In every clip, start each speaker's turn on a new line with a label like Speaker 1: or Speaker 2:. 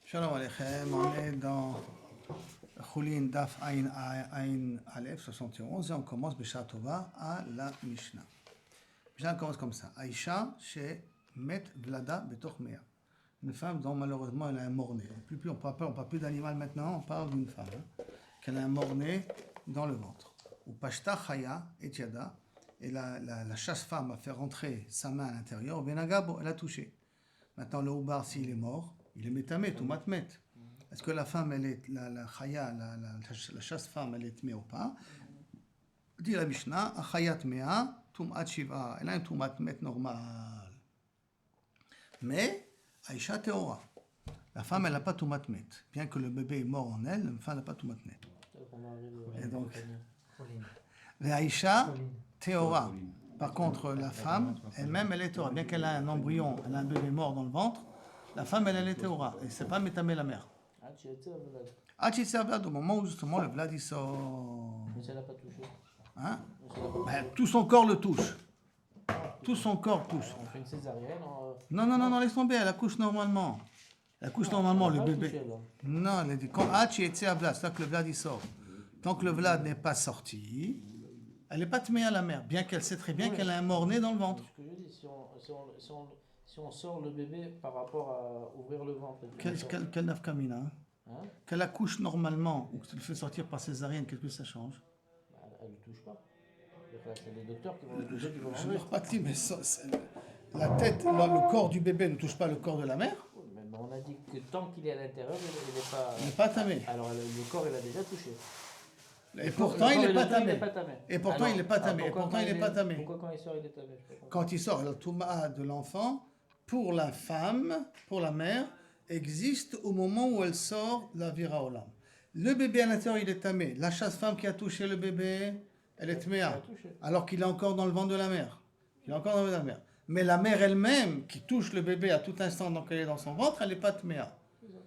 Speaker 1: Shalom Aleichem, on est dans Choulin Daf Ain Aleph 71 et on commence B'Shah Tova à la Mishnah. Mishnah commence comme ça. Aïcha chez Met Vlada Betoch Mea. Une femme dont malheureusement elle a un mort-né. On ne parle plus d'animal maintenant, on parle d'une femme qu'elle a un mort-né dans le ventre. Ou Pashta Chaya Etiada, et la chasse-femme a fait rentrer sa main à l'intérieur, Benagabo, elle a touché. Maintenant le Oubar, s'il est mort, il est métamé, tout matmet. Est-ce que la femme, elle est, la chaya, la chasse-femme, elle est tmé ou pas? Dit la Mishnah, chayat mea, tumat shiva. Elle a un tumat met normal. Mais, Aïcha teora. La femme, elle n'a pas tumat met. Bien que le bébé est mort en elle, la femme n'a pas tumat met. Et donc, Aïcha teora. Par contre, la femme, elle-même, elle est teora. Bien qu'elle a un embryon, elle a un bébé mort dans le ventre, la femme, elle est teora. Et c'est pas métamé la mère. Au moment où justement le vlad il sort.
Speaker 2: Mais ça l'a pas touché.
Speaker 1: Hein? Tout son corps le touche. Tout son corps touche.
Speaker 2: On fait une césarienne.
Speaker 1: Non, laisse tomber, elle accouche normalement. Elle accouche normalement, le bébé.
Speaker 2: Touché,
Speaker 1: non, elle dit quand c'est-à-dire que le vlad il sort. Tant que le vlad n'est pas sorti, elle n'est pas tmée à la mère, bien qu'elle sait très bien qu'elle a un mort-né dans le ventre.
Speaker 2: Ce que je dis, si on sort le bébé par rapport à ouvrir le ventre.
Speaker 1: Quelle nafkamina, hein? Qu'elle accouche normalement ou que tu le fais sortir par césarienne, qu'est-ce que ça change?
Speaker 2: Elle ne touche pas. C'est les docteurs qui vont le toucher, qui vont
Speaker 1: Je ne leur pas dit, mais la tête, le corps du bébé ne touche pas le corps de la mère.
Speaker 2: Oui, mais on a dit que tant qu'il est à l'intérieur, il
Speaker 1: n'est pas tamé.
Speaker 2: Alors le corps, il a déjà touché.
Speaker 1: Et pourtant, il n'est pas tamé.
Speaker 2: Et pourtant, il n'est pas tamé.
Speaker 1: Pourquoi
Speaker 2: quand il sort, il est tamé?
Speaker 1: Quand il sort, le touma de l'enfant, pour la femme, pour la mère, existe au moment où elle sort la vira olam. Le bébé à l'intérieur, il est tamé. La chasse-femme qui a touché le bébé, elle est tméa. Alors qu'il est encore dans le ventre de la mère. Mais la mère elle-même, qui touche le bébé à tout instant donc elle est dans son ventre, elle n'est pas tméa.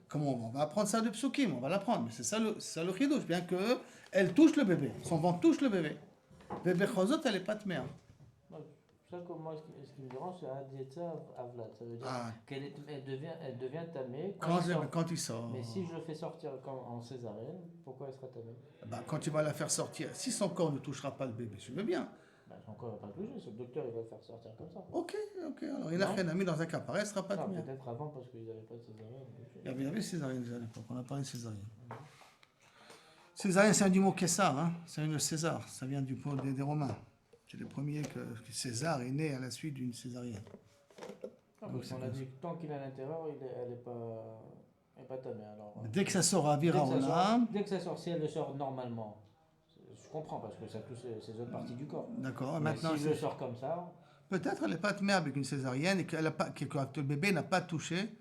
Speaker 1: Comment on va apprendre ça de psukim? On va l'apprendre. Mais c'est ça le chidouche. Bien que elle touche le bébé. Son ventre touche le bébé. Bébé chosot, elle n'est pas tméa.
Speaker 2: Ça, moi, ce qui me dérange, c'est Adietza Avlat. Ça veut dire qu'elle devient tamée
Speaker 1: quand il sort.
Speaker 2: Mais si je le fais sortir en césarienne, pourquoi elle sera tamée?
Speaker 1: Quand tu vas la faire sortir, si son corps ne touchera pas le bébé, je veux bien.
Speaker 2: Son corps ne va pas toucher, le docteur il va le faire sortir comme ça.
Speaker 1: Ok. Alors il a fait un ami dans un cas pareil, elle ne sera pas tamée.
Speaker 2: Peut-être avant parce qu'ils n'avaient pas de césarienne.
Speaker 1: Il y avait césarienne déjà à l'époque, on a parlé de césarienne. Césarienne, c'est un du mot Kessar, hein? C'est une César, ça vient du pot des Romains. C'est le premier que César est né à la suite d'une césarienne.
Speaker 2: Donc on a dit que tant qu'il est à l'intérieur, elle n'est pas tamée. Alors,
Speaker 1: dès que ça sort à Vira Olam.
Speaker 2: Dès que ça sort, si elle le sort normalement, je comprends parce que ça touche ces autres parties du corps.
Speaker 1: D'accord,
Speaker 2: mais
Speaker 1: maintenant.
Speaker 2: Si je le sors comme ça.
Speaker 1: Peut-être elle n'est pas tamée avec une césarienne et que le bébé n'a pas touché.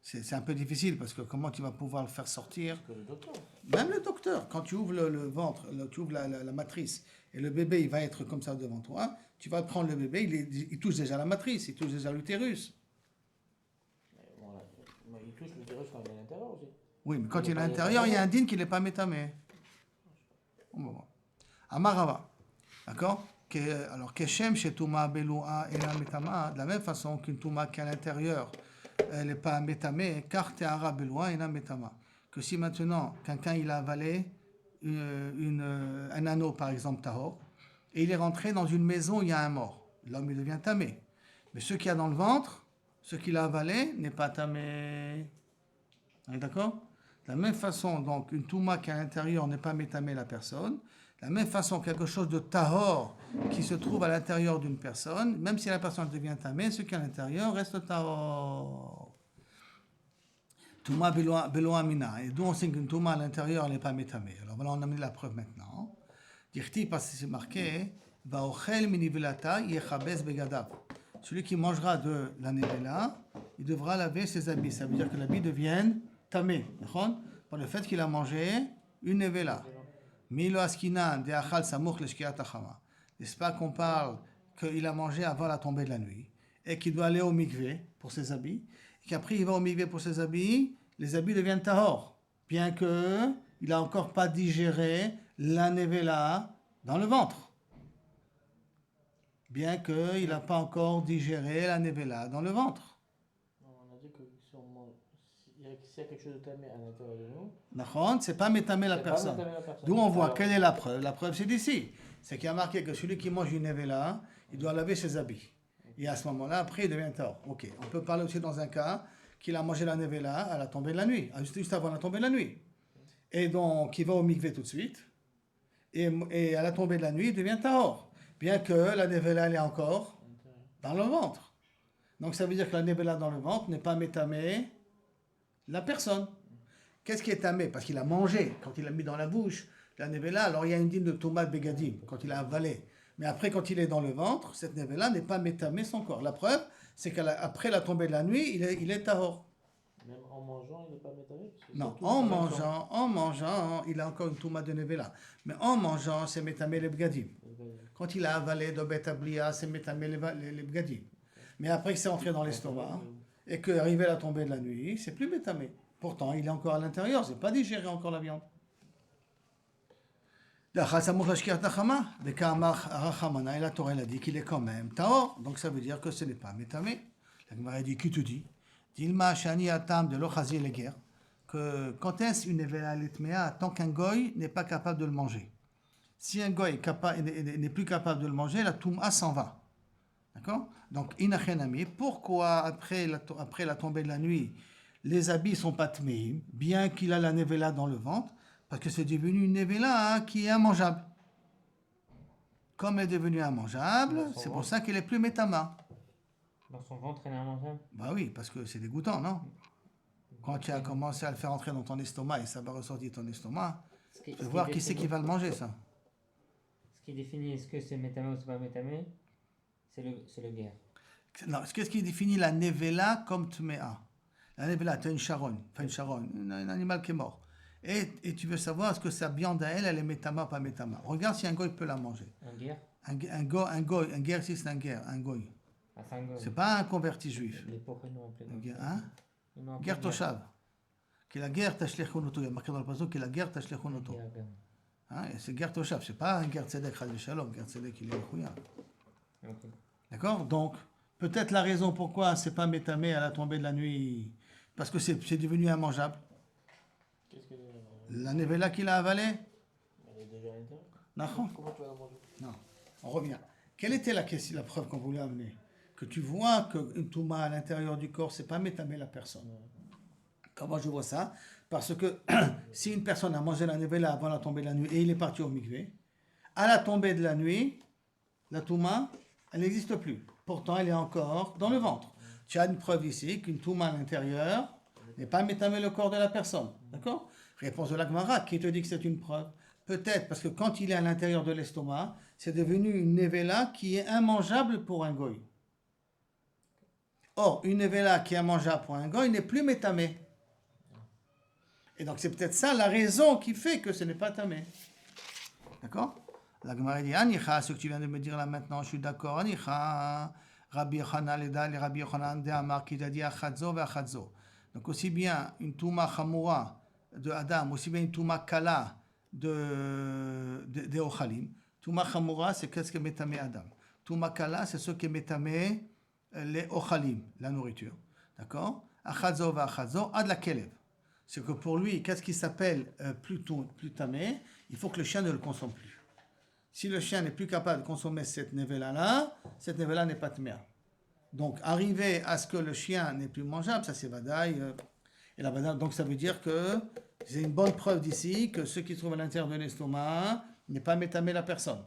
Speaker 1: C'est un peu difficile parce que comment tu vas pouvoir le faire sortir?
Speaker 2: Parce que le docteur.
Speaker 1: Même le docteur, quand tu ouvres le ventre, tu ouvres la matrice et le bébé il va être comme ça devant toi, tu vas prendre le bébé, il touche déjà la matrice, il touche déjà l'utérus.
Speaker 2: Voilà. Il touche l'utérus quand il est à l'intérieur aussi.
Speaker 1: Oui, mais quand il est à l'intérieur, il y a un din qui n'est pas métamé. Amarava. D'accord? Alors, Keshem chez Touma Beloua et la métama, de la même façon qu'une Touma qui est à l'intérieur, elle n'est pas métamée, car Teara Beloua et la métama. Que si maintenant, quelqu'un il a avalé un anneau, par exemple, tahor, et il est rentré dans une maison où il y a un mort, l'homme il devient tamé. Mais ce qu'il y a dans le ventre, ce qu'il a avalé, n'est pas tamé. On est d'accord? De la même façon, donc, une touma qui est à l'intérieur n'est pas métamé la personne. De la même façon, quelque chose de tahor qui se trouve à l'intérieur d'une personne, même si la personne devient tamé, ce qui est à l'intérieur reste tahor. Touma beloa mina. Et d'où on sait qu'une touma à l'intérieur n'est pas métamé. Alors voilà, on a mis la preuve maintenant. Dirti, parce que c'est marqué, Vaochel minivelata yechabes begadav. Celui qui mangera de la nevela, il devra laver ses habits. Ça veut dire que l'habit devienne tamé, par le fait qu'il a mangé une nevela. Milo askina de achal samuch leshkiat achama. N'est-ce pas qu'on parle qu'il a mangé avant la tombée de la nuit et qu'il doit aller au mikvé pour ses habits, et qu'après il va au mikvé pour ses habits, les habits deviennent tahor, bien qu'il n'a encore pas digéré la nevela dans le ventre. Bien qu'il n'a pas encore digéré la nevela dans le ventre.
Speaker 2: Non, on a dit que si on mange, il y s'il y a quelque chose de tamé à l'intérieur de nous,
Speaker 1: c'est pas métamé la personne. D'où on voit, quelle est la preuve? La preuve, c'est d'ici. C'est qu'il y a marqué que celui qui mange une nevela, il doit laver ses habits. Et à ce moment-là, après, il devient tort. Ok. On peut parler aussi dans un cas qu'il a mangé la nevela à la tombée de la nuit, juste avant la tombée de la nuit. Et donc, il va au mikvé tout de suite. Et à la tombée de la nuit, il devient tahor. Bien que la nevela, elle est encore dans le ventre. Donc, ça veut dire que la nevela dans le ventre n'est pas métamé la personne. Qu'est-ce qui est tamé? Parce qu'il a mangé, quand il l'a mis dans la bouche, la nevela, alors il y a une dîme de tomate bégadim, quand il a avalé. Mais après, quand il est dans le ventre, cette nevela n'est pas métamé son corps. La preuve, c'est qu'après la tombée de la nuit, il est tahor.
Speaker 2: Même en mangeant, il n'est pas métamé?
Speaker 1: Non, en mangeant, il a encore une touma de nevela. Mais en mangeant, c'est métamé les bgadim. Quand il a avalé de betablia, c'est métamé les bgadim. Mais après que c'est entré dans l'estomac, et qu'arrivé la tombée de la nuit, c'est plus métamé. Pourtant, il est encore à l'intérieur, c'est pas digéré encore la viande. La Torah a dit qu'il est quand même tahor, donc ça veut dire que ce n'est pas métamé. La Gemara dit, qui te dit? Dilma shani atam de l'ochazi les guerres, que quand est-ce une nevela litmea, tant qu'un goy n'est pas capable de le manger. Si un goy n'est plus capable de le manger, la touma s'en va. D'accord? Donc, inachenami, pourquoi après la tombée de la nuit, les habits sont pas tmeim, bien qu'il a la nevela dans le ventre, parce que c'est devenu une nevela qui est immangeable. Comme elle est devenue immangeable, c'est pour ça qu'elle est plus métama.
Speaker 2: Dans son ventre, elle est immangeable?
Speaker 1: Bah oui, parce que c'est dégoûtant, non? Quand tu as commencé à le faire entrer dans ton estomac et ça va ressortir de ton estomac, tu vas voir qui c'est qui va le manger, ça.
Speaker 2: Ce qui définit est-ce que c'est métamé ou c'est pas métamé, c'est le guerre.
Speaker 1: Non, qu'est-ce qui définit la nevela comme tmea? La nevela, tu as une charogne, un animal qui est mort. Et tu veux savoir est-ce que sa viande à elle est métama ou pas métama. Regarde si un goy peut la manger.
Speaker 2: Un guerre?
Speaker 1: Un guerre si c'est un guerre, un goy.
Speaker 2: Ah, c'est un goy.
Speaker 1: C'est pas un converti juif.
Speaker 2: Les pauvres, ils n'ont appelé.
Speaker 1: Hein? Guerre toshav. Qui est la guerre tashlechunoto. Il y a marqué dans le passage qui est la guerre tashlechunoto. Hein? C'est guerre toshav. C'est pas un guerre tzedek chad shalom. Guerre tzedek il est chouïa. D'accord? Donc, peut-être la raison pourquoi c'est pas métamé à la tombée de la nuit, parce que c'est devenu immangeable.
Speaker 2: Qu'est-ce que
Speaker 1: la nevela qu'il a avalée?
Speaker 2: Elle est déjà à l'intérieur. Comment tu vas la manger? Non.
Speaker 1: On revient. Quelle était la preuve qu'on voulait amener? Que tu vois qu'une touma à l'intérieur du corps, c'est pas métamé la personne. Comment je vois ça? Parce que si une personne a mangé la nevela avant la tombée de la nuit et il est parti au mikvé, à la tombée de la nuit, la touma, elle n'existe plus. Pourtant, elle est encore dans le ventre. Tu as une preuve ici qu'une touma à l'intérieur n'est pas métamé le corps de la personne. D'accord? Réponse de la Gemara, qui te dit que c'est une preuve? Peut-être parce que quand il est à l'intérieur de l'estomac, c'est devenu une nevela qui est immangeable pour un goy. Or, une nevela qui est immangeable pour un goy n'est plus métamé. Et donc, c'est peut-être ça la raison qui fait que ce n'est pas tamé. D'accord? La Gemara dit, Anicha, ce que tu viens de me dire là maintenant, je suis d'accord, Anicha, Rabbi Yochanan, les Rabbi Yochanan de Amar, qui t'a dit Achadzo ve Achadzo. Donc, aussi bien une touma chamura de Adam, aussi bien une touma kala de Ochalim. Touma chamura, c'est qu'est-ce que métamé Adam. Touma kala, c'est ce qui est métamé les Ochalim, la nourriture. D'accord? Achadzo ve Achadzo, ad la kelev. C'est que pour lui, qu'est-ce qui s'appelle plus tamé? Il faut que le chien ne le consomme plus. Si le chien n'est plus capable de consommer cette nevela-là, cette nevela n'est pas tméa. Donc, arriver à ce que le chien n'est plus mangeable, ça c'est vadaï. Et la vadaï, donc ça veut dire que c'est une bonne preuve d'ici que ce qui se trouve à l'intérieur de l'estomac n'est pas métamé la personne.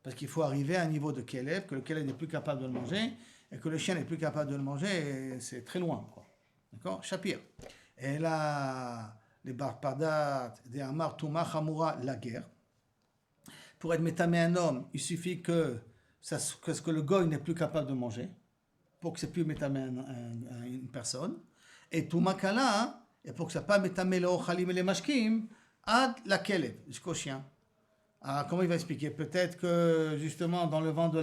Speaker 1: Parce qu'il faut arriver à un niveau de kelev, que le kelev n'est plus capable de le manger, et que le chien n'est plus capable de le manger, et c'est très loin, quoi. D'accord? Shapir. Et là, les barpadat, des amar, touma, chamura, la guerre. Pour être métamé un homme, il suffit que le goy n'est plus capable de manger, pour que c'est plus métamé une personne. Et touma kala, et pour que ça pas métamé le ochalim et les mashkim, ad la kelev, jusqu'au chien. Alors, comment il va expliquer? Peut-être que justement dans le ventre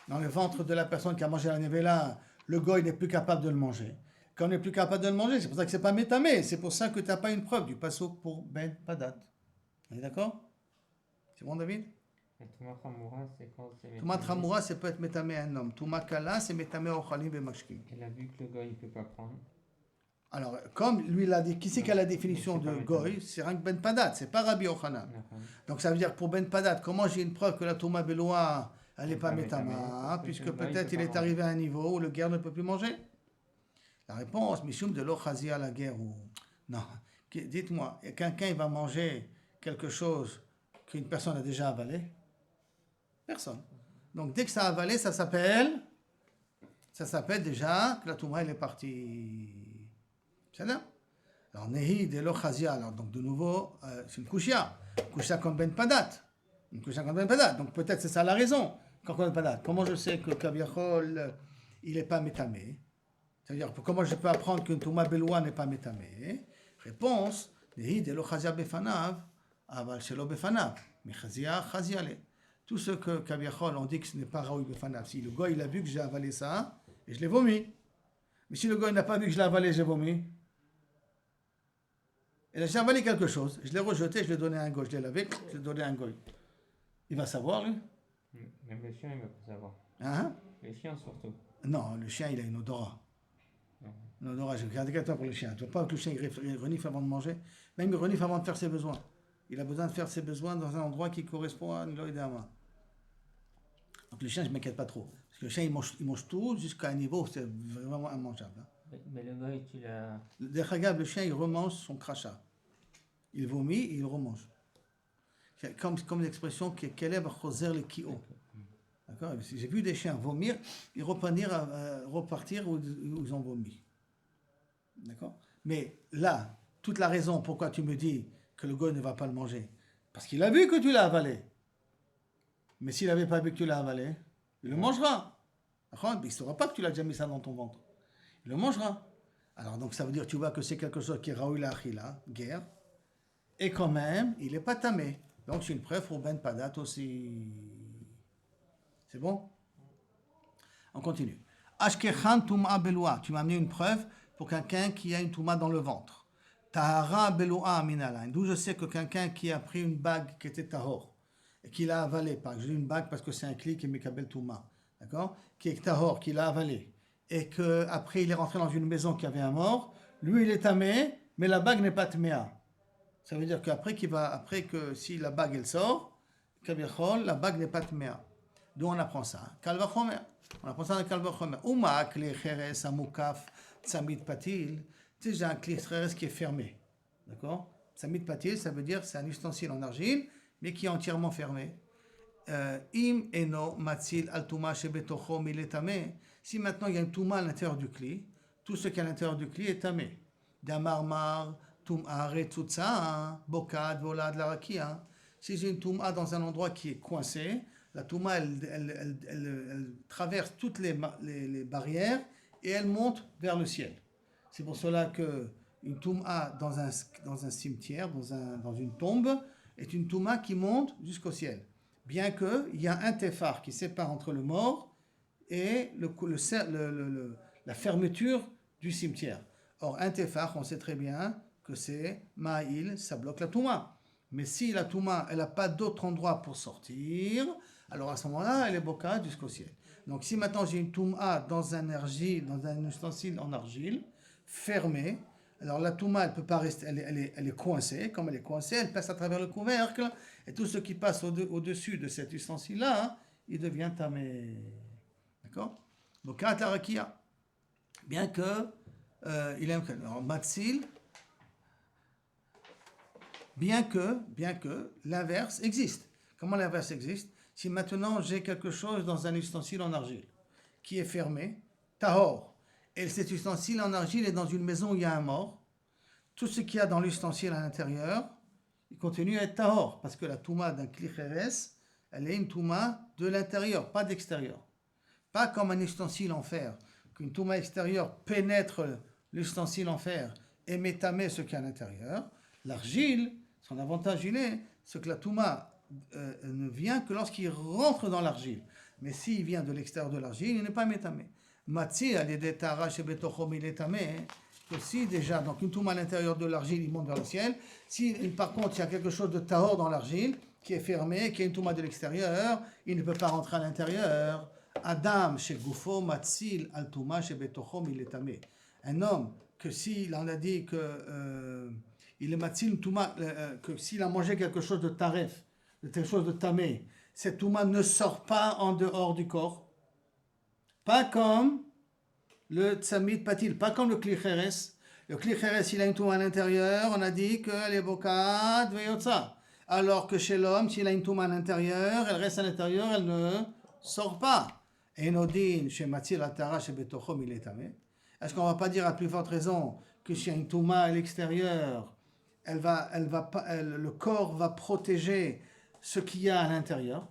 Speaker 1: dans le ventre de la personne qui a mangé la nevela, le goy n'est plus capable de le manger. Quand on n'est plus capable de le manger, c'est pour ça que c'est pas métamé. C'est pour ça que tu n'as pas une preuve du passouk pour Ben Padat. On est d'accord? C'est bon, David?
Speaker 2: Touma Khamoura, c'est quand c'est
Speaker 1: Touma Khamoura, ça peut être métamé un homme. Touma Kala, c'est métamé Ochalim et Mashkim.
Speaker 2: Il a vu que le goy, il ne peut pas prendre.
Speaker 1: Alors, comme lui l'a dit, qui c'est qui a la définition de goy? C'est Rank Ben Padat, c'est pas Rabbi Yochanan. Donc ça veut dire pour Ben Padat, comment j'ai une preuve que la Touma Beloa, elle n'est pas métama, puisque peut-être il est arrivé à un niveau où le guerre ne peut plus manger? La réponse, Mishum de l'Ochazi à la guerre ou. Non. Dites-moi, quelqu'un il va manger quelque chose qu'une personne a déjà avalé? Personne. Donc dès que ça a avalé, ça s'appelle déjà que la Touma elle est partie. C'est là. Alors Nehi de l'Ochazia, alors donc de nouveau, c'est une Kushia comme Ben Padat. Une Kushia comme Ben Padat. Donc peut-être c'est ça la raison. Comme Ben Padat. Comment je sais que Kaviachol, il n'est pas métamé? C'est-à-dire, comment je peux apprendre qu'une Touma Beloua n'est pas métamé? Réponse, Nehi de l'Ochazia Befanav, Aval Shelo Befanav. Mechazia, Chaziale. Tout ce que Kaviachol, on dit que ce n'est pas Raoui Befanav. Si le gars il a vu que j'ai avalé ça, et je l'ai vomi. Mais si le gars n'a pas vu que je l'ai avalé, j'ai vomi. Et j'ai avalé quelque chose, je l'ai rejeté, je l'ai donné à un goy, je l'ai lavé, je l'ai donné à un goy. Il va savoir, lui?
Speaker 2: Même le chien, il va pas savoir.
Speaker 1: Hein?
Speaker 2: Le chien, surtout.
Speaker 1: Non, le chien, il a une odorat. Une odorat, je regarde quelqu'un pour le chien. Tu vois pas que le chien, il renifle avant de manger? Même il renifle avant de faire ses besoins. Il a besoin de faire ses besoins dans un endroit qui correspond à l'oïdama. Donc le chien, je ne m'inquiète pas trop. Parce que le chien, il mange tout jusqu'à un niveau où c'est vraiment immangeable. Hein.
Speaker 2: Mais le goy, tu l'as...
Speaker 1: Regarde, le chien, il remange son crachat. Il vomit et il remange. C'est comme l'expression qui est Keleb Choser le Kio. D'accord? J'ai vu des chiens vomir et repartir où ils ont vomi. D'accord? Mais là, toute la raison pourquoi tu me dis que le goy ne va pas le manger, parce qu'il a vu que tu l'as avalé. Mais s'il n'avait pas vu que tu l'as avalé, il le mangera. Il ne saura pas que tu l'as déjà mis ça dans ton ventre. Il le mangera. Alors donc ça veut dire, tu vois que c'est quelque chose qui est Raoui la Achila, guerre, et quand même, il n'est pas tamé. Donc c'est une preuve pour Ben Padat aussi. C'est bon? On continue. Ashkechan Touma Beloua. Tu m'as amené une preuve pour quelqu'un qui a une Touma dans le ventre. Tahara Beloua Minalain. D'où je sais que quelqu'un qui a pris une bague qui était Tahor et qui l'a avalée. Par exemple, j'ai une bague parce que c'est un clic qui est Mekabel Touma. D'accord? Qui est Tahor, qui l'a avalée. Et qu'après il est rentré dans une maison qui avait un mort. Lui il est tamé, mais la bague n'est pas tméa. Ça veut dire qu'après que si la bague elle sort, Kaviachol, la bague n'est pas tméa. D'où on apprend ça? Kalvachomer. On apprend ça dans Kalvachomer. Uma kli cheres amukaf tsamid patil. Tu sais, j'ai un kli cheres qui est fermé. D'accord? Tsamid patil, ça veut dire c'est un ustensile en argile, mais qui est entièrement fermé. Im eno matzil al tuma shebetocho miletame. Si maintenant il y a une touma à l'intérieur du kli, tout ce qui est à l'intérieur du kli est tamé. Damarmar. Toum'a retutsa, bokad, volad, la rakia. Si j'ai une toum'a dans un endroit qui est coincé, la toum'a elle traverse toutes les barrières et elle monte vers le ciel. C'est pour cela que une toum'a dans un cimetière, dans une tombe, est une toum'a qui monte jusqu'au ciel. Bien qu'il y a un téphar qui sépare entre le mort et la fermeture du cimetière. Or, un téphar, on sait très bien que c'est Ma'il, ça bloque la Touma. Mais si la Touma, elle n'a pas d'autre endroit pour sortir, alors à ce moment-là, elle est bocade jusqu'au ciel. Donc si maintenant j'ai une Touma dans un ustensile en argile, fermé, alors la Touma, elle peut pas rester, elle est coincée. Comme elle est coincée, elle passe à travers le couvercle, et tout ce qui passe au-dessus de cet ustensile-là, il devient tamé. D'accord? Bocade la rakia. Bien que, il aime que, alors Matsil, bien que l'inverse existe. Comment l'inverse existe? Si maintenant j'ai quelque chose dans un ustensile en argile qui est fermé, tahor, et cet ustensile en argile est dans une maison où il y a un mort, tout ce qu'il y a dans l'ustensile à l'intérieur, il continue à être tahor, parce que la touma d'un klicheres, elle est une touma de l'intérieur, pas d'extérieur. Pas comme un ustensile en fer, qu'une touma extérieure pénètre l'ustensile en fer et métamé ce qu'il y a à l'intérieur. L'argile, son avantage il est, c'est que la touma ne vient que lorsqu'il rentre dans l'argile. Mais s'il vient de l'extérieur de l'argile, il n'est pas métamé. Matzi, elle est des tarash et betochom, il est tamé. Aussi déjà, donc une touma à l'intérieur de l'argile, il monte vers le ciel. Si par contre il y a quelque chose de tahor dans l'argile, qui est fermé, qui a une touma de l'extérieur, il ne peut pas rentrer à l'intérieur. Adam, chez Goufo, Matzil, Al-Touma, chez Betochom, il est tamé. Un homme, que s'il en a dit que il est Matzil, Touma, que s'il a mangé quelque chose de taref, quelque chose de tamé, cette touma ne sort pas en dehors du corps. Pas comme le Tsamid Patil, pas comme le Kli Cheres. Le Kli Cheres, il a une touma à l'intérieur, on a dit qu'elle est Bokat, Veyotza. Alors que chez l'homme, s'il a une touma à l'intérieur, elle reste à l'intérieur, elle ne sort pas. Et Nodin, chez Matzil, Atara, chez Betochom, il est tamé. Est-ce qu'on ne va pas dire à plus forte raison que s'il y a une touma à l'extérieur, le corps va protéger ce qu'il y a à l'intérieur,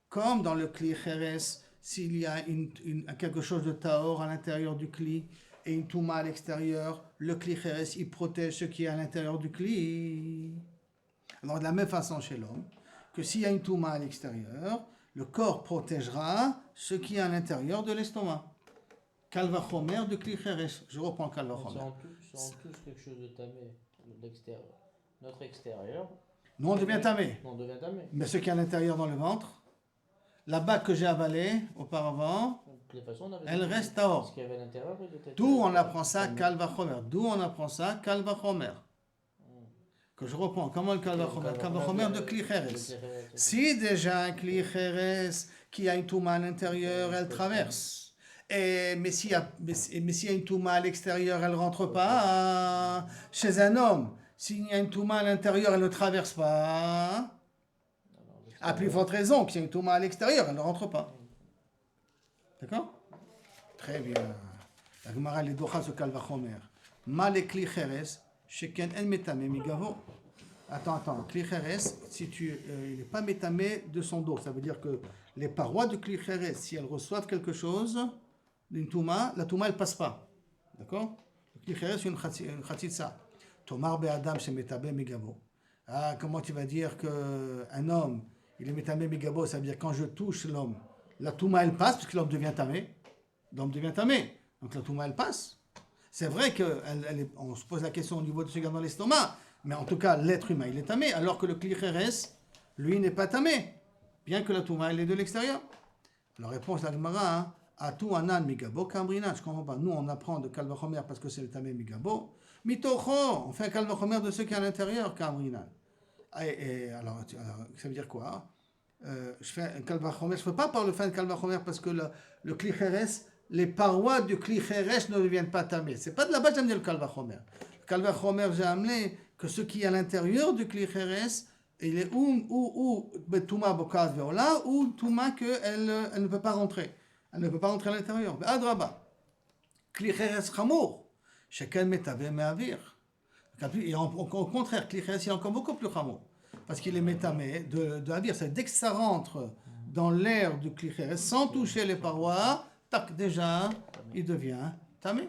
Speaker 1: comme dans le Kli Cheres, s'il y a quelque chose de Tahor à l'intérieur du Kli et une touma à l'extérieur, le Kli Cheres, il protège ce qui est à l'intérieur du Kli. Alors de la même façon chez l'homme, que s'il y a une touma à l'extérieur, le corps protégera ce qui est à l'intérieur de l'estomac. Kalvachomer de Kli Cheres. Je reprends Kalvachomer.
Speaker 2: Si on touche quelque chose de tamé, l'extérieur, notre extérieur.
Speaker 1: Nous on devient tamé.
Speaker 2: On devient tamé.
Speaker 1: Mais ce qui est à l'intérieur dans le ventre, la bague que j'ai avalée auparavant, elle reste tahor. D'où on apprend ça Kalvachomer. D'où on apprend ça Kalvachomer. Que je reprends. Comment le Kalvachomer? Kalvachomer de Kli Cheres. Si déjà un Kli Cheres qui a une touma à l'intérieur, elle traverse. Mais s'il y a une touma à l'extérieur, elle ne rentre pas. Chez un homme, s'il y a une touma à l'intérieur, elle ne traverse pas. À plus forte raison, qu'il y a une touma à l'extérieur, elle ne rentre pas. D'accord? Très bien. La Gemara les docha ce Kalvachomer. Mal et Kli Cheres, sheken en metame migavo. Attends. Kli Cheres, il n'est pas métamé de son dos. Ça veut dire que les parois de Kli Cheres, si elles reçoivent quelque chose d'une touma, la touma elle passe pas. D'accord? Le Kli Cheres, c'est une khatitsa. Tomar be Adam chez métamé migavo. Comment tu vas dire qu'un homme, il est métamé migavo, ça veut dire quand je touche l'homme, la touma elle passe, parce que l'homme devient tamé. L'homme devient tamé. Donc la touma elle passe. C'est vrai qu'on se pose la question au niveau de ce gars dans l'estomac, mais en tout cas l'être humain il est tamé, alors que le Kli Cheres, lui n'est pas tamé, bien que la touma elle est de l'extérieur. La réponse de la Gemara, à tout anan migabo kambrina, je comprends pas. Nous on apprend de Kalvachomer parce que c'est le tamé migabo. Mitocho, on fait un Kalvachomer de ce qui est à l'intérieur, kambrina. Alors, ça veut dire quoi? Je fais un Kalvachomer, je ne peux pas parler de faire un Kalvachomer parce que le Kli Cheres, les parois du Kli Cheres ne deviennent pas tamées. C'est pas de là-bas que j'ai amené le Kalvachomer. Le Kalvachomer, j'ai amené que ce qui est à l'intérieur du Kli Cheres, il est ou Touma Bokaz Veola, ou Touma qu'elle ne peut pas rentrer. Elle ne peut pas rentrer à l'intérieur. Adraba. Kli Cheres Chamour. Chacun metave me'avir. Et au contraire, Kli Cheres, il est encore beaucoup plus Chamour. Parce qu'il est métamé de avir. C'est dès que ça rentre dans l'air du Kli Cheres, sans toucher les parois, tac, déjà, il devient tamé.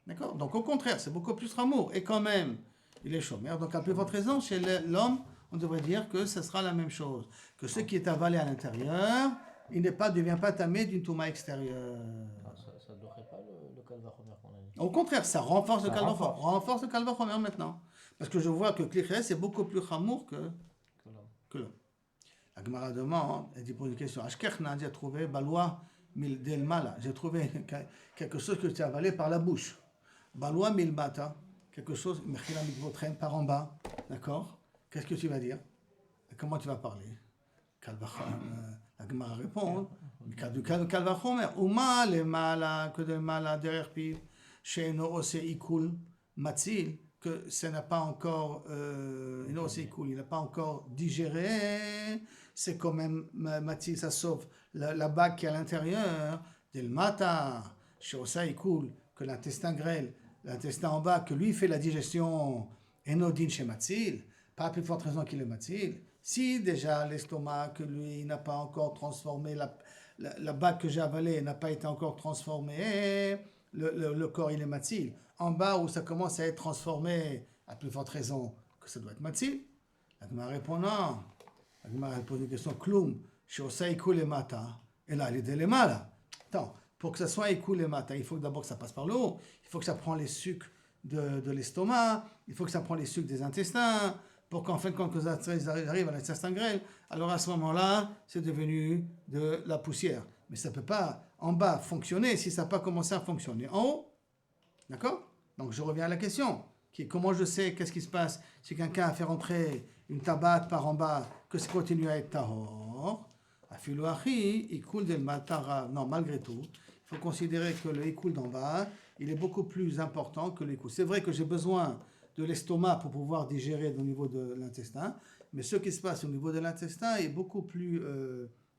Speaker 1: D'accord? Donc au contraire, c'est beaucoup plus Chamour. Et quand même, il est chômeur. Donc à plus forte raison, chez l'homme, on devrait dire que ce sera la même chose. Que ce qui est avalé à l'intérieur, il ne devient pas tamé d'une touma extérieure.
Speaker 2: Ça ne devrait pas le Kalvachomer qu'on a dit.
Speaker 1: Au contraire, ça renforce le Kalvachomer. Renforce le Kalvachomer maintenant. Parce que je vois que Kli Cheres est beaucoup plus chamour que l'homme. La Gemara demande, elle dit pour une question, Ashkechna a trouvé Baloua Del Mala. J'ai trouvé quelque chose que tu as avalé par la bouche. Baloua Milbata, quelque chose, Mechila Mikvotren, par en bas. D'accord? Qu'est-ce que tu vas dire? Comment tu vas parler? La Gemara répond, Kalvachomer, Uma le Mala, que de Mala derrière Piv, chez Noose Ikul Matzil, que ça n'a pas encore, il n'a pas encore digéré, c'est quand même, Matzil, ça sauve la bague qui est à l'intérieur, del Mata, chez Osaïkoul, que l'intestin grêle, l'intestin en bas, que lui fait la digestion, Enodin chez Matzil, pas à plus forte raison qu'il est Matzil. Si déjà l'estomac, que lui n'a pas encore transformé, la bague que j'ai avalée n'a pas été encore transformée, le corps il est Matzil. En bas où ça commence à être transformé, à plus forte raison que ça doit être Matzil. La Gemara répond non. La Gemara pose une question, Kloum, chez Osaïkou les Mata, et là, il est les Mala. Attends, pour que ça soit Ikou les Mata, il faut d'abord que ça passe par le haut, il faut que ça prend les sucs de l'estomac, il faut que ça prend les sucs des intestins, pour qu'en fin de compte, quand ils arrivent à l'intestin grêle, alors à ce moment-là, c'est devenu de la poussière. Mais ça ne peut pas, en bas, fonctionner si ça n'a pas commencé à fonctionner en haut. D'accord? Donc je reviens à la question. Comment je sais, qu'est-ce qui se passe si quelqu'un a fait rentrer une tabate par en bas, que ça continue à être tahor? Il coule del matara. Non, malgré tout, il faut considérer que le écoule d'en bas, il est beaucoup plus important que l'écoule. C'est vrai que j'ai besoin de l'estomac pour pouvoir digérer au niveau de l'intestin, mais ce qui se passe au niveau de l'intestin est beaucoup plus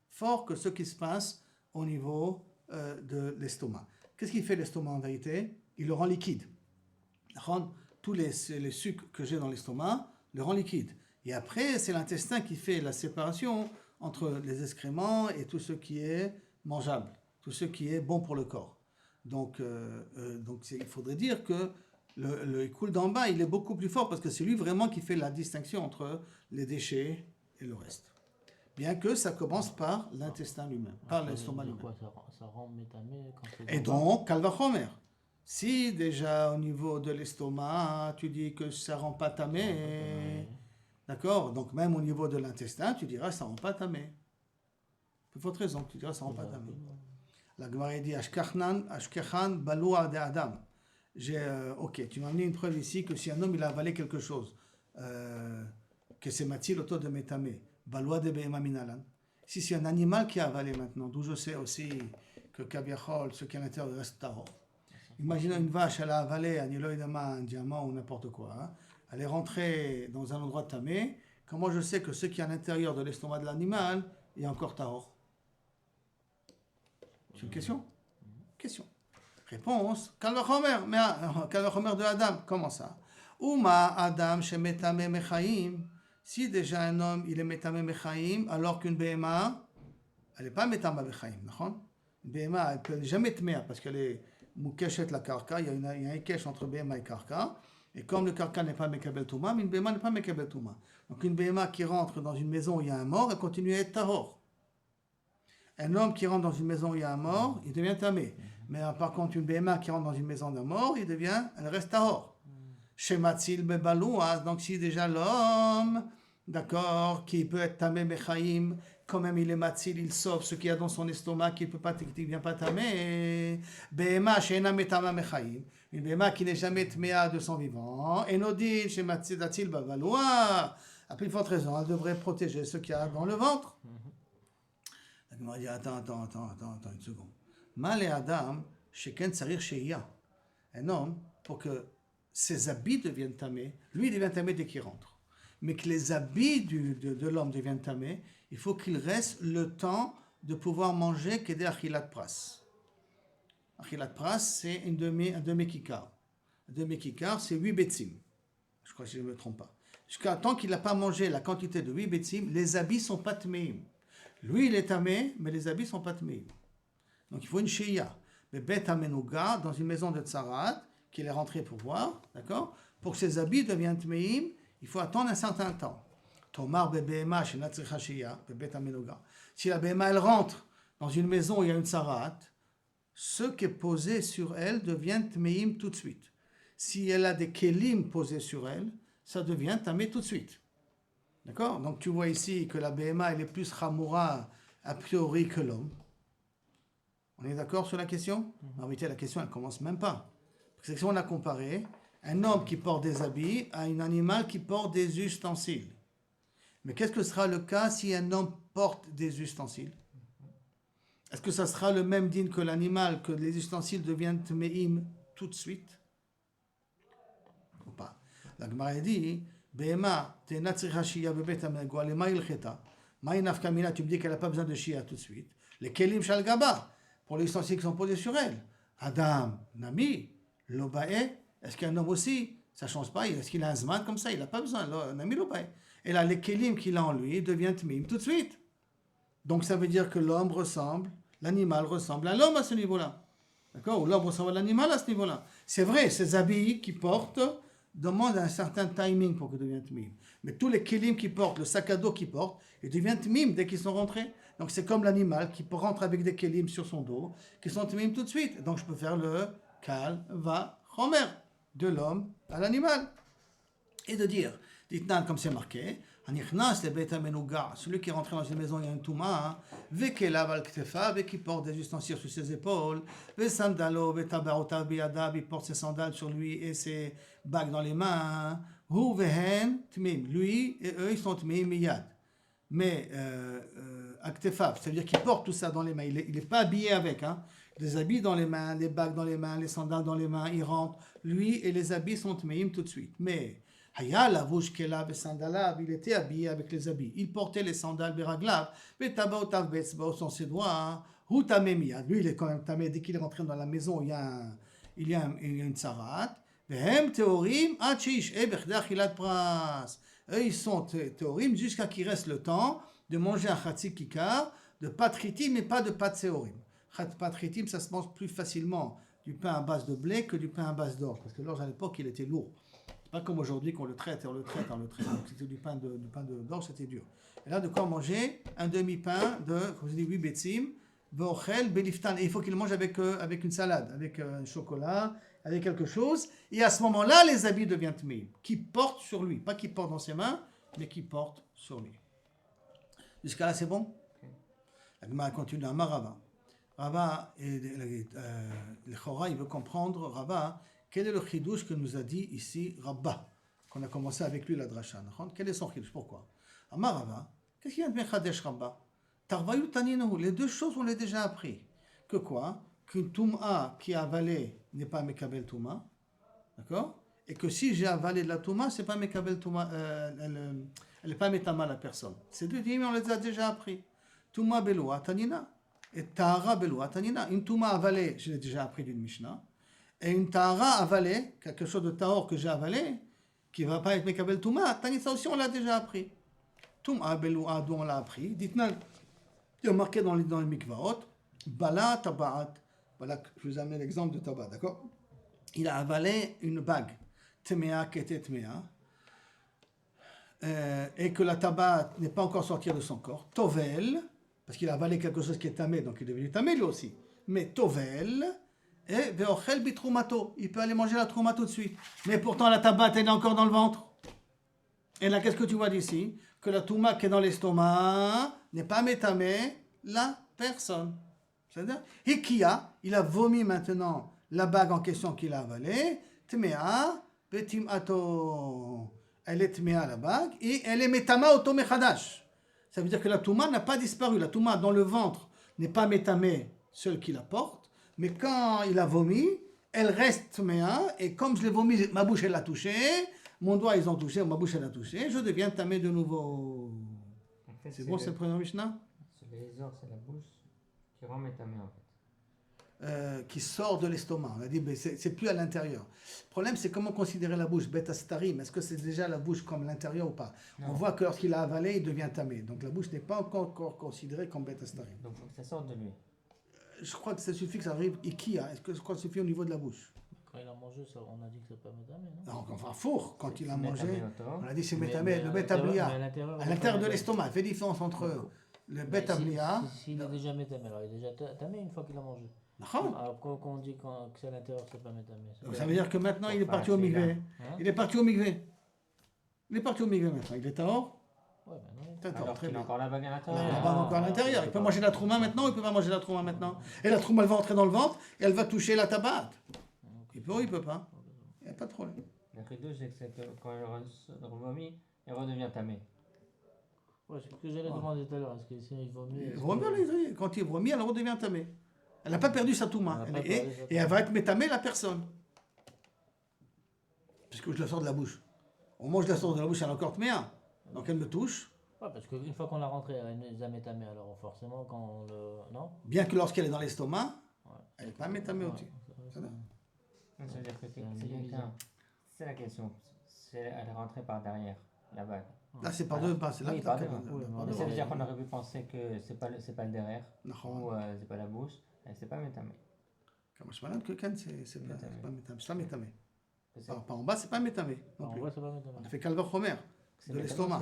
Speaker 1: fort que ce qui se passe au niveau de l'estomac. Qu'est-ce qui fait l'estomac en vérité? Il le rend liquide. Tous les sucres que j'ai dans l'estomac le rend liquide. Et après, c'est l'intestin qui fait la séparation entre les excréments et tout ce qui est mangeable, tout ce qui est bon pour le corps. Donc il faudrait dire que le écoule d'en bas, il est beaucoup plus fort parce que c'est lui vraiment qui fait la distinction entre les déchets et le reste. Bien que ça commence par l'intestin lui-même, par l'estomac lui-même.
Speaker 2: Ça rend métamé quand c'est...
Speaker 1: Et donc, Kalvachomer. Si déjà au niveau de l'estomac, tu dis que ça rend pas tamé, d'accord? Donc même au niveau de l'intestin, tu diras ça rend pas tamé. Pour votre raison, tu diras ça rend pas tamé. La Gemara dit Ashkechan baloua de Adam. Ok, tu m'as amené une preuve ici que si un homme il a avalé quelque chose, que c'est matil auto de métamé, baloua de behema minalan. Si c'est un animal qui a avalé maintenant, d'où je sais aussi que kaviachol, ce qui est à l'intérieur reste tahor. Imaginons une vache, elle a avalé un diamant ou n'importe quoi. Hein. Elle est rentrée dans un endroit tamé. Comment je sais que ce qui est à l'intérieur de l'estomac de l'animal est encore tahor? C'est une question? Question. Réponse. Kalvachomer de Adam. Comment ça? Uma Adam chez metame mechaim. Si déjà un homme il est metame mechaim, alors qu'une BMA, elle n'est pas metame mechaim. Une BMA, elle peut jamais être mère parce qu'elle est Moukeshet la karka, il y a un ékesh entre Béma et karka, et comme le karka n'est pas Mekabel Touma, mais une Béma n'est pas Mekabel Touma. Donc une Béma qui rentre dans une maison où il y a un mort, elle continue à être tahor. Un homme qui rentre dans une maison où il y a un mort, il devient tamé. Mais par contre, une Béma qui rentre dans une maison d'un mort, elle reste tahor. Shematzil bebalouas, donc si déjà l'homme, d'accord, qui peut être tamé mechaim, quand même il est matzil, il sauve ce qu'il y a dans son estomac, qui ne peut pas, qui ne vient pas tamé. Behema she'ena metama mechaim, une behema qui n'est jamais tméa de son vivant. Enodin shematzil datzil bavaloua. À plus forte raison, elle devrait protéger ce qu'il y a dans le ventre. Donc on va dire attends une seconde. Mal et Adam, sheken tsarir sheia. Un homme, pour que ses habits deviennent tamés, lui il devient tamé dès qu'il rentre. Mais que les habits de l'homme deviennent tamés, il faut qu'il reste le temps de pouvoir manger qu'aider achilat pras. Achilat pras, c'est un demi-kikar. Un demi-kikar, c'est 8 betzim. Je crois que je ne me trompe pas. Jusqu'à tant qu'il n'a pas mangé la quantité de 8 betzim, les habits ne sont pas tmeim. Lui, il est tamé, mais les habits ne sont pas tmeim. Donc il faut une sheia. Mais bet amenuga, dans une maison de tsarat, qu'il est rentré pour voir, d'accord? Pour que ses habits deviennent tmeim, il faut attendre un certain temps. Tomar bebema chez Natsricha Shia, bebet amenuga. Si la bema elle rentre dans une maison où il y a une tsarat, ce qui est posé sur elle devient tmeim tout de suite. Si elle a des kelim posés sur elle, ça devient tamé tout de suite. D'accord? Donc tu vois ici que la bema elle est plus chamoura a priori que l'homme. On est d'accord sur la question? En réalité, la question elle commence même pas. Parce que si on a comparé un homme qui porte des habits à un animal qui porte des ustensiles. Mais qu'est-ce que sera le cas si un homme porte des ustensiles? Est-ce que ça sera le même din que l'animal, que les ustensiles deviennent tmeim tout de suite? Ou pas? La Gemara dit, Behema, te'ena tzricha shia bebet amenuga, lema ilcheta. Maï nafkamina, tu me dis qu'elle n'a pas besoin de shia tout de suite. Les kelim shal gaba, pour les ustensiles qui sont posés sur elle. Adam, Nami, Lobae, est-ce qu'un homme aussi, ça ne change pas? Est-ce qu'il a un zman comme ça? Il n'a pas besoin. Nami Lobae. Et là, les kelim qu'il a en lui deviennent tmim tout de suite. Donc ça veut dire que l'homme ressemble, l'animal ressemble à l'homme à ce niveau-là. D'accord? Ou l'homme ressemble à l'animal à ce niveau-là. C'est vrai, ces habits qu'il porte demandent un certain timing pour qu'ils deviennent tmim. Mais tous les kelim qu'il porte, le sac à dos qu'il porte, ils deviennent tmim dès qu'ils sont rentrés. Donc c'est comme l'animal qui rentre avec des kelim sur son dos, qui sont tmim tout de suite. Donc je peux faire le kal va chomer de l'homme à l'animal. Et de dire, Dites-nous comme c'est marqué. Anichnas le beit amenuga. Celui qui est rentré dans une maison, il y a une touma. Vekelav al ktefav, et qui porte des ustensiles sur ses épaules. Vesandalo, vetabarotav biyadav, il porte ses sandales sur lui et ses bagues dans les mains. Hu vehen tmim. Lui et eux, ils sont tmim miyad. Mais aktefav, c'est-à-dire qu'il porte tout ça dans les mains. Il n'est pas habillé avec. Les habits dans les mains, les bagues dans les mains, les sandales dans les mains, il rentre. Lui et les habits sont tmeim tout de suite. Mais Haya lavush kelav et sandalav, il était habillé avec les habits. Il portait les sandales beraglav, betabaotav betzbaot sont ses doigts. Hu tamemiyad. Lui, il est quand même tamé. Dès qu'il est rentré dans la maison, il y a une tsarat. Vehem teorim achish ebech dachilat pras. Eux, ils sont théorim jusqu'à qu'il reste le temps de manger un chatzik kikar, de pâte ritim mais pas de pâte séorim. Pâte ritim, ça se mange plus facilement du pain à base de blé que du pain à base d'or. Parce que l'orge, à l'époque, il était lourd. C'est pas comme aujourd'hui qu'on le traite et on le traite. Donc c'était du pain d'or, c'était dur. Et là, de quoi manger un demi-pain de, comme je dis, 8 betsim, beochel, beliftan. Et il faut qu'il mange avec une salade, avec un chocolat, avec quelque chose. Et à ce moment-là, les habits deviennent tmeim. Qui porte sur lui. Pas qui porte dans ses mains, mais qui porte sur lui. Jusqu'à là, c'est bon? La Gemara continue à Marava. Rava, le Chora, il veut comprendre, Rava, quel est le chidouche que nous a dit ici Rabba, qu'on a commencé avec lui la dracha. Quel est son chidouche? Pourquoi? Amar Rava, qu'est-ce qu'il y a de Mechadesh Rabba? Tarvayu taninahu, les deux choses on les déjà appris. Que quoi? Qu'une touma qui a avalé n'est pas mekabel touma, d'accord? Et que si j'ai avalé de la touma, c'est pas mekabel touma, elle n'est pas metama la personne. Ces deux dîmes on les a déjà appris. Touma beloua tanina. Et Tahara Beloua Tanina. Une Touma avalée, je l'ai déjà appris d'une Mishnah. Et une Tahara avalée, quelque chose de Tahor que j'ai avalé, qui ne va pas être Mekabel Touma, Tanita aussi on l'a déjà appris. Touma Beloua, d'où on l'a appris. Dites-nous, il y a marqué dans les Mikvaot, Bala Tabaat. Voilà, je vous amène l'exemple de Tabat, d'accord? Il a avalé une bague, Temea qui était Temea, et que la Tabat n'est pas encore sortie de son corps. Tovel, parce qu'il a avalé quelque chose qui est tamé, donc il est devenu tamé lui aussi. Mais tovel, et veochel bitrumato, il peut aller manger la trumato tout de suite. Mais pourtant la tabat elle est encore dans le ventre. Et là, qu'est-ce que tu vois d'ici? Que la touma qui est dans l'estomac n'est pas métamé la personne. C'est-à-dire, Hikia, il a vomi maintenant la bague en question qu'il a avalée, tmea, betimato, elle est tmea la bague, et elle est metama automechadash. Ça veut dire que la touma n'a pas disparu. La touma dans le ventre n'est pas métamée, seule qui la porte. Mais quand il a vomi, elle reste méa. Et comme je l'ai vomi, ma bouche elle l'a touché. Mon doigt ils ont touché, ma bouche elle a touché. Je deviens tamé de nouveau.
Speaker 3: En fait,
Speaker 1: c'est bon, c'est le premier Mishnah?
Speaker 3: C'est les ors, c'est la bouche qui rend métamé en fait.
Speaker 1: Qui sort de l'estomac. On a dit, mais c'est plus à l'intérieur. Le problème, c'est comment considérer la bouche. Beta starim, est-ce que c'est déjà la bouche comme l'intérieur ou pas? Non. On voit que lorsqu'il a avalé, il devient tamé. Donc la bouche n'est pas encore considérée comme beta starim.
Speaker 3: Donc il faut que ça sorte de lui.
Speaker 1: Je crois que ça suffit que ça arrive ikia. Est-ce que je crois que ça suffit au niveau de la bouche?
Speaker 2: Quand il a mangé, ça, on a dit que c'est pas métamé, non?
Speaker 1: Donc, enfin, four, quand il a mangé, on a dit c'est
Speaker 2: mais
Speaker 1: métamé, le bétablia. À l'intérieur de l'estomac, il fait différence entre le bétablia.
Speaker 2: S'il est déjà métamé, alors il est déjà tamé une fois qu'il a mangé. Alors quand on dit que c'est à l'intérieur, c'est pas métamé.
Speaker 1: Donc ça veut dire que maintenant il est parti au migvé. Il est parti au migvé. Il est parti au migvé maintenant. Il est tahor.
Speaker 2: Ouais,
Speaker 3: alors qu'il a encore la bague à l'intérieur.
Speaker 1: La bague encore à l'intérieur. Il peut manger la trouma maintenant ou il peut pas manger la trouma maintenant. Et la trouma elle va entrer dans le ventre et elle va toucher la tabat. Il peut ou il peut pas. Il n'y a pas de problème.
Speaker 3: Le ridouche, c'est que quand il revomit, il redevient tamé.
Speaker 2: Ouais, c'est ce que j'allais demander tout à l'heure. Est-ce que s'il vomit.
Speaker 1: Quand il vomit, elle redevient tamé. Elle n'a pas perdu sa touma. Et elle va être métamée la personne. Puisque je la sors de la bouche. On mange la sort de la bouche, elle est encore tméa. Donc elle me touche.
Speaker 2: Ouais, parce qu'une fois qu'on l'a rentrée, elle est déjà métamée. Alors forcément, quand on le. Non?
Speaker 1: Bien que lorsqu'elle est dans l'estomac, elle n'est pas métamée au-dessus.
Speaker 3: Ça veut dire que c'est quelqu'un. C'est la question. Elle est rentrée par derrière, la bague.
Speaker 1: Là, c'est par deux, c'est là.
Speaker 3: Oui, par devant. Ça veut dire qu'on aurait pu penser que c'est pas le derrière, ou c'est pas la bouche, c'est pas métamé.
Speaker 1: Comme je parle que Ken, c'est pas métamé. C'est pas métamé. Par en bas, c'est pas métamé.
Speaker 2: En bas, c'est pas métamé.
Speaker 1: On a fait calva chomer de l'estomac.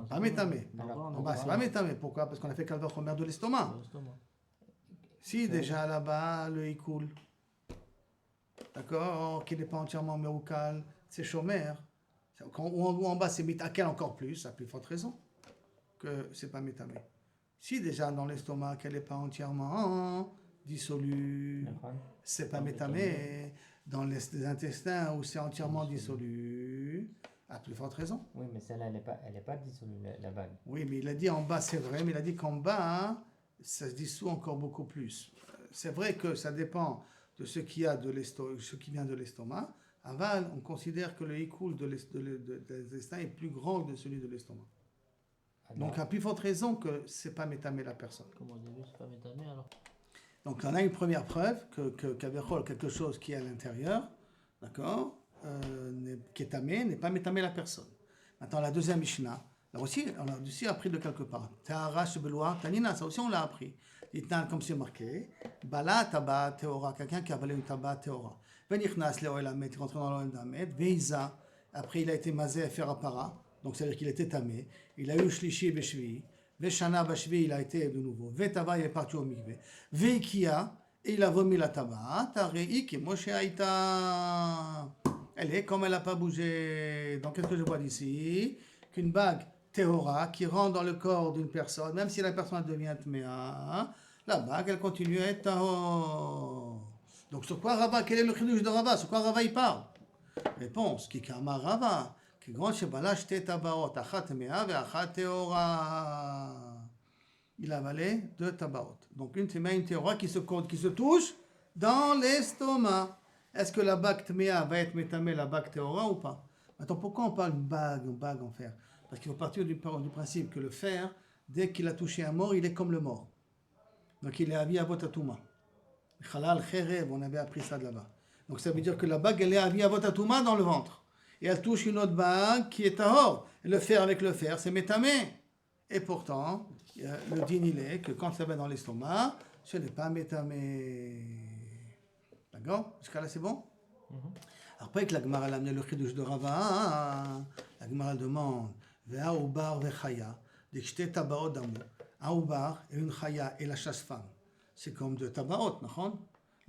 Speaker 1: Pas métamé. En bas, c'est pas métamé. Pourquoi? Parce qu'on a fait calva chomer de l'estomac. Si déjà là-bas, le il coule. D'accord? Qu'il n'est pas entièrement méroucal, c'est chomer. Ou en bas c'est mitakel encore plus, à plus forte raison que c'est pas métamé. Si déjà dans l'estomac qu'elle n'est pas entièrement dissolue, c'est pas métamé. Dans les intestins où c'est entièrement dissolu, à plus forte raison.
Speaker 3: Oui, mais celle-là, elle est pas dissolue, la bague.
Speaker 1: Oui, mais il a dit en bas, c'est vrai, mais il a dit qu'en bas, hein, ça se dissout encore beaucoup plus. C'est vrai que ça dépend de ce qui vient de l'estomac. Aval, on considère que le écoule de l'intestin est plus grand que celui de l'estomac. Donc, à plus forte raison que c'est pas métamé la personne.
Speaker 2: Comment dire, c'est pas métamé alors?
Speaker 1: Donc, on a une première preuve que quelque chose qui est à l'intérieur, d'accord, qui est tamé, n'est pas métamé la personne. Maintenant, la deuxième Mishnah, là aussi, on a aussi appris de quelque part. Tahara shebeloa tanina, ça aussi on l'a appris. Itnan, comme c'est marqué, bala taba teora, quelqu'un qui a avalé une taba teora. Venichnas le oel amet, il est rentré dans l'oel d'amet, veiza, après il a été mazé à faire apara, donc c'est-à-dire qu'il était tamé. Il a eu shlishi beshvi. Veshana Bashvi, il a été de nouveau. Vetava, il est parti au mikvé. Veikia, et il a vomi la tabac. Tarei, qui Moshe Aïta. Elle est comme elle n'a pas bougé. Donc, qu'est-ce que je vois d'ici? Qu'une bague théora qui rentre dans le corps d'une personne, même si la personne devient tméa, la bague, elle continue à être tahor. Donc, sur quoi Rava? Quel est le chidouche de Rava? Sur quoi Rava il parle? Réponse, qui kama Rava. Il a avalé deux tabaot. Donc une théma et une théora qui se touchent dans l'estomac. Est-ce que la bague tméa va être métamée la bague théora ou pas? Maintenant, pourquoi on parle d'une bague en fer? Parce qu'il faut partir du principe que le fer, dès qu'il a touché un mort, il est comme le mort. Donc il est avi avot atuma. Chalal cherev, on avait appris ça de là-bas. Donc ça veut dire que la bague, elle est avi avot atuma dans le ventre. Et elle touche une autre bague qui est tahor. Et le fer avec le fer, c'est métamé. Et pourtant, le din il est que quand ça va dans l'estomac, ce n'est pas métamé. D'accord? Jusqu'à là, c'est bon? Après que la Gemara a amené le chidouche de Rava, la Gemara demande Vea ubar vechaya, d'ikshte tabaot d'amour. Un ubar et une chaya et la chasse-femme. C'est comme deux tabaot, non?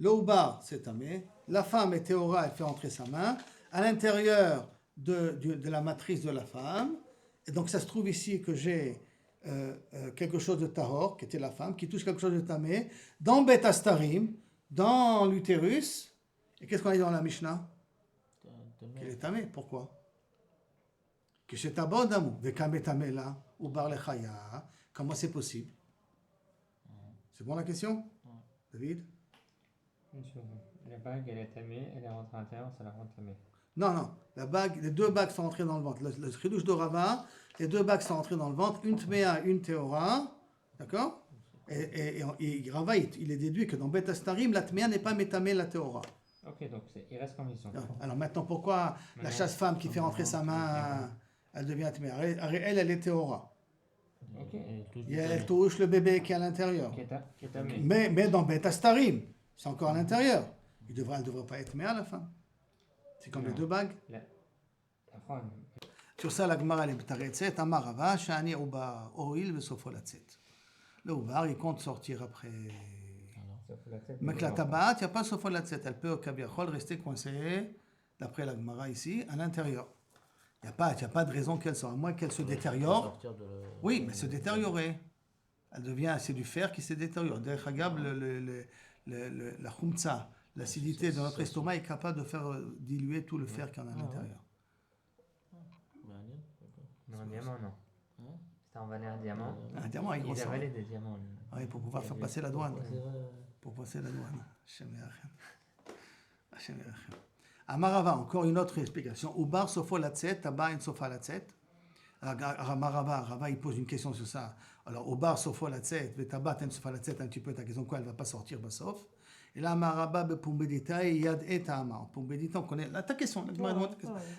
Speaker 1: Le ubar, c'est tamé. La femme est théora, elle fait entrer sa main à l'intérieur de la matrice de la femme. Et donc ça se trouve ici que j'ai quelque chose de tahor, qui était la femme, qui touche quelque chose de tamé, dans Bet Astarim, dans l'utérus. Et qu'est-ce qu'on a dit dans la Mishnah? Qu'elle est tamé. Pourquoi? Que c'est tabod d'amour. Vekame tamé là, ou bar lechaya. Comment c'est possible? C'est bon la question? David?
Speaker 3: La bague, elle est tamée, elle est rentrée à l'intérieur, ça la rend tamée.
Speaker 1: Non, les deux bagues sont entrées dans le ventre. Le chidouche de Rava, les deux bagues sont entrées dans le ventre, une tméa, une théora, d'accord? Et Rava, il est déduit que dans Bet Astarim, la tméa n'est pas métamée la théora.
Speaker 3: Ok, donc il reste comme ils sont.
Speaker 1: Alors maintenant, pourquoi la chasse-femme qui fait rentrer sa main, elle devient tméa? Elle est théora.
Speaker 3: Ok.
Speaker 1: Et elle touche le bébé qui est à l'intérieur.
Speaker 3: Qui est tamé.
Speaker 1: Mais dans Bet Astarim, c'est encore à l'intérieur. Elle ne devrait pas être tméa à la fin. C'est comme les deux bagues. Sur ça, la Gemara est b'taretzet, amar Rava, shani ubar, oil v'sofo latzet. Le ubar, il compte sortir après. Mais la tabat, il n'y a pas sofo latzet. Elle peut au kabiachol rester coincée, d'après la Gemara ici, à l'intérieur. Il n'y a pas de raison qu'elle sorte, à moins qu'elle se détériore. Oui, mais se détériorer. C'est du fer qui se détériore. Derech Hagab, la khumtza, l'acidité de notre estomac est capable de faire diluer tout le fer qu'il y en a à l'intérieur.
Speaker 3: Non, un diamant, non. C'était envalé un diamant.
Speaker 1: Un diamant, il
Speaker 3: a avalé des diamants.
Speaker 1: Oui, pour pouvoir faire passer la douane. Pour passer la douane. Amarava, encore une autre explication. Ubar sofo latzet, taba en sofa latzet. Rava, il pose une question sur ça. Alors, Ubar sofo latzet, vetabat en sofa latzet, un petit peu ta question, quoi, elle ne va pas sortir, basof. Et là, Maraba, Pumbedita, Yad et Ama. Pumbedita, on connaît. Là, ta question.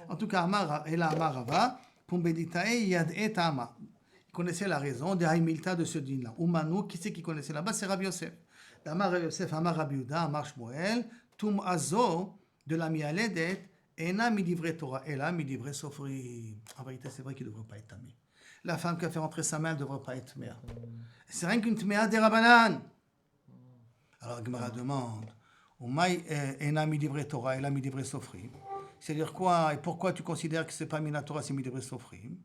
Speaker 1: En tout cas, Amarava, Pumbedita, Yad et Ama. Il connaissait la raison de Haïmilta de ce din-là. Umanu, qui c'est qui connaissait là-bas? C'est Rabbi Yosef. Amar Rabbi Yosef, Amar Rabbi Yuda, Amar Shmuel, Tum Azo, de la Mialedet, Ena midivre Torah, Ela midivre Sofri. En vérité, c'est vrai qu'il ne devrait pas être tamé. La femme qui a fait rentrer sa main ne devrait pas être tméa. C'est rien qu'une tméa des Rabbanan. Alors, Gemara demande, Ena midivre Torah, Ela midivre Sofri. C'est-à-dire quoi? Et pourquoi tu considères que c'est pas Minatora, c'est Midbre Sofrim?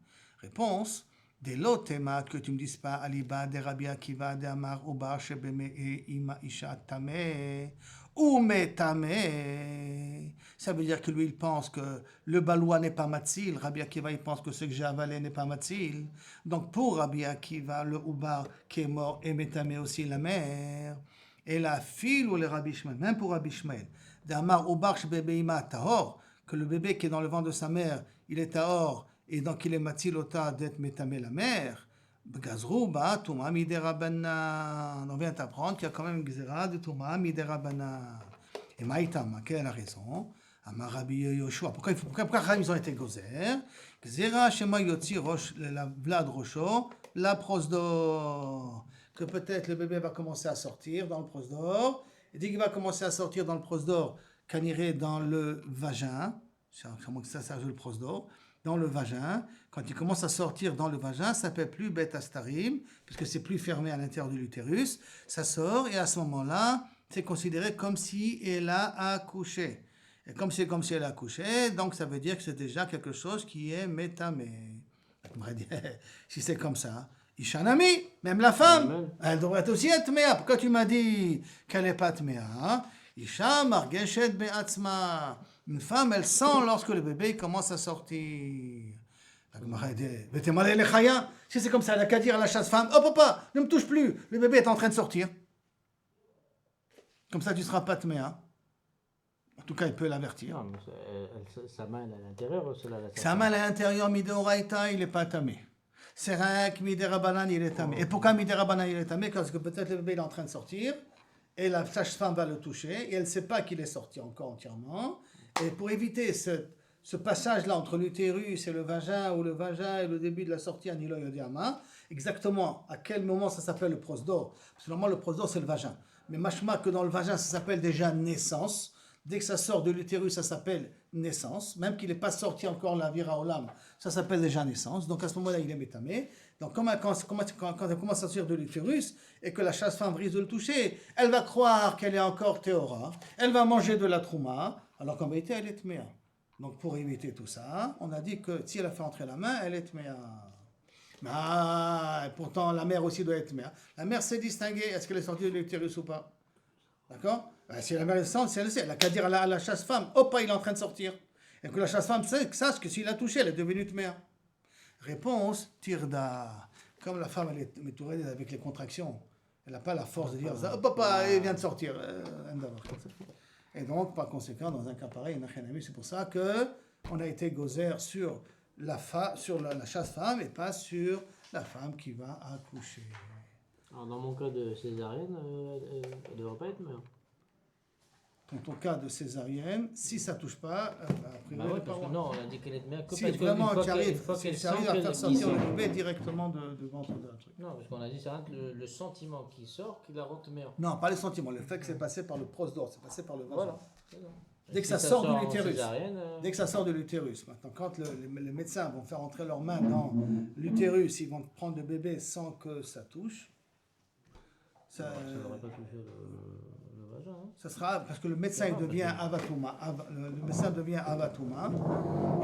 Speaker 1: Réponse. Des lotémat que tu me dises pas aliba de Rabbi Akiva de Amar Uba Shebeme et Ima Isha Tame ou Metame. Ça veut dire que lui il pense que le balois n'est pas matzil. Rabbi Akiva il pense que ce que j'ai avalé n'est pas matzil. Donc pour Rabbi Akiva le Uba qui est mort est Metame aussi la mère. Et la fille ou le Rabbi Ishmael, même pour Rabbi Ishmael, d'Amar Uba Shebeme Ima Tahor, que le bébé qui est dans le ventre de sa mère il est tahor. Et donc il est matilota d'être métamé la mère. Gazrouba, Touma Miderabanan. On vient d'apprendre qu'il y a quand même une gzera de Touma Miderabanan. Et Maïtama, quelle est la raison? Amar Rabbi Yoshua. Pourquoi ils ont été gozer? Gzera Shema Yotzi la Vlad Rocho, la prosdor. Que peut-être le bébé va commencer à sortir dans le prosdor. Et dès qu'il va commencer à sortir dans le prosdor, qu'on irait dans le vagin. Ça joue le prosdor. Dans le vagin, quand il commence à sortir dans le vagin, ça ne s'appelle plus bêta astarim, puisque c'est plus fermé à l'intérieur de l'utérus, ça sort, et à ce moment-là, c'est considéré comme si elle a accouché. Et comme c'est comme si elle a accouché, donc ça veut dire que c'est déjà quelque chose qui est métamé. Si c'est comme ça, Ishanami, même la femme, elle devrait aussi être méa. Pourquoi tu m'as dit qu'elle n'est pas méa? Isha margeshet be'atzma. Une femme, elle sent lorsque le bébé commence à sortir. Si c'est comme ça, elle n'a qu'à dire à la chasse-femme, oh papa, ne me touche plus, le bébé est en train de sortir. Comme ça, tu ne seras pas tméa. En tout cas, il peut l'avertir.
Speaker 2: Non, mais sa main est à l'intérieur ou cela
Speaker 1: sa main à l'intérieur, mideoraita, il n'est pas tamé. C'est vrai que miderabanan, il est tamé. Et pourquoi miderabanan, il est tamé? Parce que peut-être le bébé est en train de sortir, et la sage-femme va le toucher, et elle ne sait pas qu'il est sorti encore entièrement. Et pour éviter ce passage-là entre l'utérus et le vagin, ou le vagin et le début de la sortie à Nilo Yodiama, exactement à quel moment ça s'appelle le prosdor? Parce que normalement, le prosdor, c'est le vagin. Mais machma que dans le vagin, ça s'appelle déjà naissance. Dès que ça sort de l'utérus, ça s'appelle naissance. Même qu'il n'est pas sorti encore la vira olam, ça s'appelle déjà naissance. Donc à ce moment-là, il est métamé. Donc quand elle commence à sortir de l'utérus et que la chasse-femme risque de le toucher, elle va croire qu'elle est encore théora. Elle va manger de la trouma, alors qu'en vérité, elle est tméa. Donc pour éviter tout ça, on a dit que si elle a fait entrer la main, elle est tméa. Ah, pourtant, la mère aussi doit être tméa. La mère s'est distinguée. Est-ce qu'elle est sortie de l'utérus ou pas? D'accord? Si la mère est sortie, elle n'a qu'à dire à la chasse-femme, hop, il est en train de sortir. Et que la chasse-femme sache que s'il a touché, elle est devenue tméa. Réponse, tirda. Comme la femme, elle est métourée avec les contractions, elle n'a pas la force de dire, oh papa, il vient de sortir. Et donc, par conséquent, dans un cas pareil, c'est pour ça qu'on a été gozer sur la chasse-femme et pas sur la femme qui va accoucher.
Speaker 2: Alors, dans mon cas de césarienne, elle ne devrait pas être mère.
Speaker 1: Dans ton cas de césarienne, si ça ne touche pas, après,
Speaker 2: non, on a dit qu'elle est mère que
Speaker 1: si vraiment tu arrives à faire sortir le bébé directement de ventre de la truc.
Speaker 2: Non, parce qu'on a dit c'est le sentiment qui sort qui la rend mère.
Speaker 1: Non, pas le sentiment, le fait que c'est passé par le prosdor, c'est passé par le vagin.
Speaker 2: Voilà.
Speaker 1: Dès que ça sort de l'utérus. Dès que ça sort de l'utérus. Maintenant, quand les médecins vont faire entrer leurs mains dans l'utérus, ils vont prendre le bébé sans que ça touche.
Speaker 2: Ça n'aurait pas touché le vagin. Hein.
Speaker 1: Ça sera parce que le médecin il devient avatuma. Le médecin devient avatuma.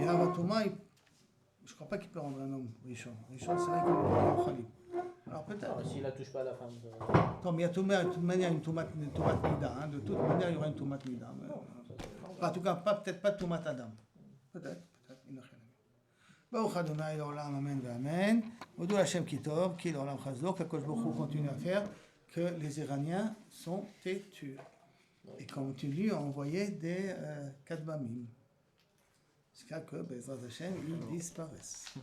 Speaker 1: Et avatuma, je ne crois pas qu'il peut rendre un homme richon. Richon, c'est vrai qu'il est khalib. Alors peut-être.
Speaker 2: S'il ne touche pas la femme.
Speaker 1: Non, mais de toute manière, une tomate mida. Hein. De toute manière, il y aura une tomate mida. En tout cas, peut-être pas de tomate adam. Peut-être. Baruch Adonai l'olam, amen ve amen. Odou Hashem kitov, ki l'olam chazdo, qu'Akadosh Baruch Hu continue à faire que les Iraniens sont têtus. Et comme tu dis, on envoyé des kadbamim. Jusqu'à que, Bezrat Hashem, ils disparaissent.